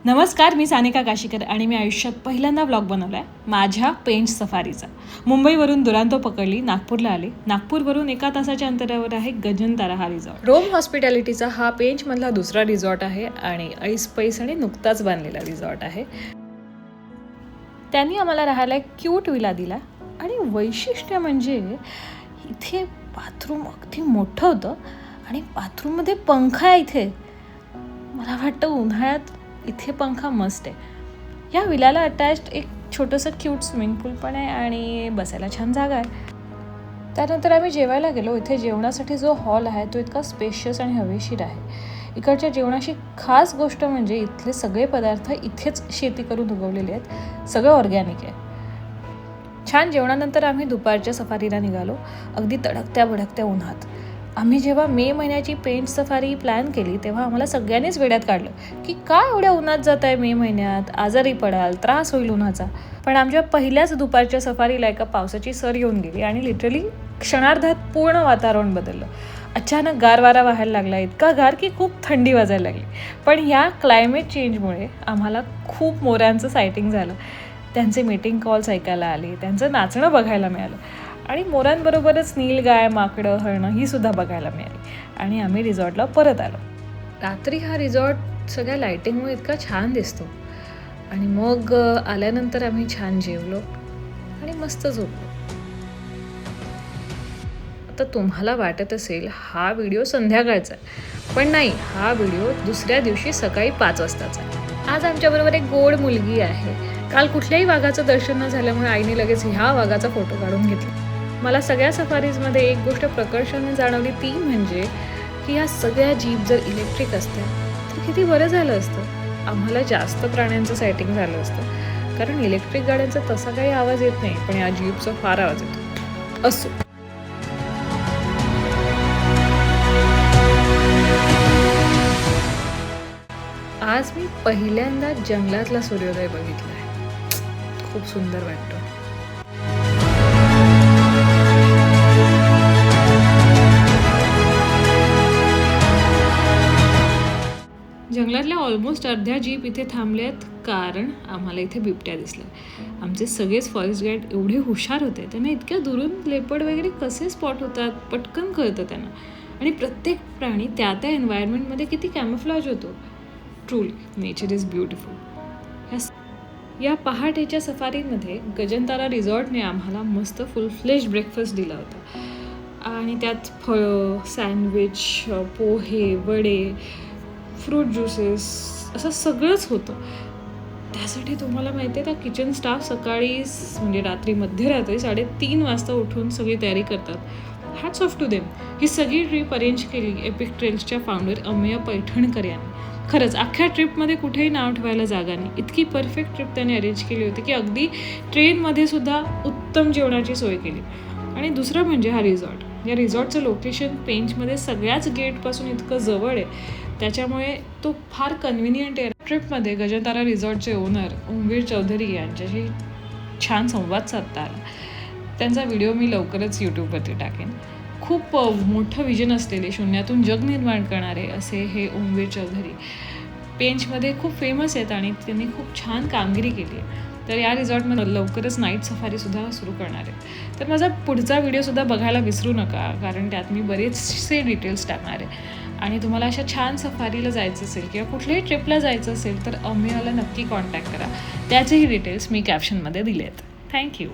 नमस्कार, मी सानिका काशीकर आणि मी आयुष्यात पहिल्यांदा व्लॉग बनवला आहे माझ्या पेंच सफारीचा. मुंबईवरून दुरांतो पकडली, नागपूरला आले. नागपूरवरून 1 तासाच्या अंतरावर आहे गगनतारा हा रिसॉर्ट. रोम हॉस्पिटॅलिटीचा हा पेंचमधला दुसरा रिसॉर्ट आहे आणि ऐस पैस आणि नुकताच बांधलेला रिसॉर्ट आहे. त्यांनी आम्हाला राहायला एक क्यूट विला दिला आणि वैशिष्ट्य म्हणजे इथे बाथरूम अगदी मोठं होतं आणि बाथरूममध्ये पंखा आहे. इथे मला वाटतं उन्हाळ्यात इथे पंखा मस्त आहे. या विल्याला अटॅच्ड एक छोटंसं क्यूट स्विमिंग पूल पण आहे आणि बसायला छान जागा आहे. त्यानंतर आम्ही जेवायला गेलो. इथे जेवणासाठी जो हॉल आहे तो इतका स्पेशियस आणि हवेशीर आहे. इकडच्या जेवणाची खास गोष्ट म्हणजे इथले सगळे पदार्थ इथेच शेती करून उगवलेले आहेत. सगळं ऑर्गॅनिक आहे. छान जेवणानंतर आम्ही दुपारच्या सफारीला निघालो, अगदी तडकत्या भडकत्या उन्हात. आम्ही जेव्हा मे महिन्याची पेंच सफारी प्लॅन केली तेव्हा आम्हाला सगळ्यांनीच वेड्यात काढलं की काय एवढ्या उन्हात जात आहे मे महिन्यात, आजारी पडाल, त्रास होईल उन्हाचा. पण आमच्या पहिल्याच दुपारच्या सफारीला एका पावसाची सर येऊन गेली आणि लिटरली क्षणार्धात पूर्ण वातावरण बदललं. अचानक गार वारा व्हायला लागला, इतका गार की खूप थंडी वाजायला लागली. पण ह्या क्लायमेट चेंजमुळे आम्हाला खूप मोरांचं सायटिंग झालं. त्यांचे मीटिंग कॉल्स ऐकायला आले, त्यांचं नाचणं बघायला मिळालं आणि मोरांबरोबरच नीलगाय, माकडं, हरणं ही सुद्धा बघायला मिळाली. आणि आम्ही रिसॉर्टला परत आलो. रात्री हा रिसॉर्ट सगळ्या लायटिंगमुळे इतका छान दिसतो. आणि मग आल्यानंतर आम्ही छान जेवलो आणि मस्त झोपलो. आता तुम्हाला वाटत असेल हा व्हिडिओ संध्याकाळचा आहे, पण नाही, हा व्हिडिओ दुसऱ्या दिवशी सकाळी 5 वाजताचा आहे. आज आमच्याबरोबर एक गोड मुलगी आहे. काल कुठल्याही वाघाचं दर्शन न झाल्यामुळे आईने लगेच ह्या वाघाचा फोटो काढून घेतला. मला सगळ्या सफारीजमध्ये एक गोष्ट प्रकर्षाने जाणवली, ती म्हणजे की ह्या सगळ्या जीप जर इलेक्ट्रिक असत्या तर किती बरं झालं असतं. आम्हाला जास्त प्राण्यांचं सेटिंग झालं असतं, कारण इलेक्ट्रिक गाड्यांचा तसा काही आवाज येत नाही, पण या जीपचा फार आवाज येतो. असो, आज मी पहिल्यांदा जंगलातला सूर्योदय बघितला आहे. खूप सुंदर वाटतो. जंगलातल्या ऑलमोस्ट अर्ध्या जीप इथे थांबल्यात कारण आम्हाला इथे बिबट्या दिसल्या. आमचे सगळेच फॉरेस्ट गाईड एवढे हुशार होते, त्यांना इतक्या दुरून लेपर्ड वगैरे कसे स्पॉट होतात पटकन कळतं त्यांना. आणि प्रत्येक प्राणी त्या त्या एन्व्हायरमेंटमध्ये किती कॅमोफ्लॅज होतो. Truly nature is beautiful. या पहाटेच्या सफारीमध्ये गगनतारा रिसॉर्टने आम्हाला मस्त फुल फ्लेश ब्रेकफास्ट दिला होता आणि त्यात फळं, सँडविच, पोहे, वडे, फ्रूट ज्युसेस असं सगळंच होतं. त्यासाठी तुम्हाला माहिती आहे का, किचन स्टाफ सकाळी म्हणजे रात्री मध्यरात्री 3:30 वाजता उठून सगळी तयारी करतात. Hats off to them. ही सगळी ट्रिप अरेंज केली एपिक ट्रेल्सच्या फाउंडर अमेय पैठणकर यांनी. खरंच अख्ख्या ट्रिपमध्ये कुठेही नाव ठेवायला जागा नाही, इतकी परफेक्ट ट्रिप त्यांनी अरेंज केली होती की अगदी ट्रेनमध्ये सुद्धा उत्तम जेवणाची सोय केली. आणि दुसरं म्हणजे हा रिसॉर्ट. या रिसॉर्टचं लोकेशन पेंचमध्ये सगळ्याच गेटपासून इतकं जवळ आहे, त्याच्यामुळे तो फार कन्व्हिनियंट आहे. ट्रिपमध्ये गगनतारा रिसॉर्टचे ओनर ओमवीर चौधरी यांच्याशी छान संवाद साधता आला. त्यांचा व्हिडिओ मी लवकरच यूट्यूबवरती टाकेन. खूप मोठं विजन असलेले, शून्यातून जग निर्माण करणारे असे हे ओमवीर चौधरी पेंचमध्ये खूप फेमस आहेत आणि त्यांनी खूप छान कामगिरी केली आहे. तर या रिसॉर्टमध्ये लवकरच नाईट सफारीसुद्धा सुरू करणार आहे. तर माझा पुढचा व्हिडिओसुद्धा बघायला विसरू नका, कारण त्यात मी बरेचसे डिटेल्स टाकणार आहे. आणि तुम्हाला अशा छान सफारीला जायचं असेल किंवा कुठल्याही ट्रिपला जायचं असेल तर अमेयाला नक्की कॉन्टॅक्ट करा. त्याचेही डिटेल्स मी कॅप्शनमध्ये दिले आहेत. थँक्यू.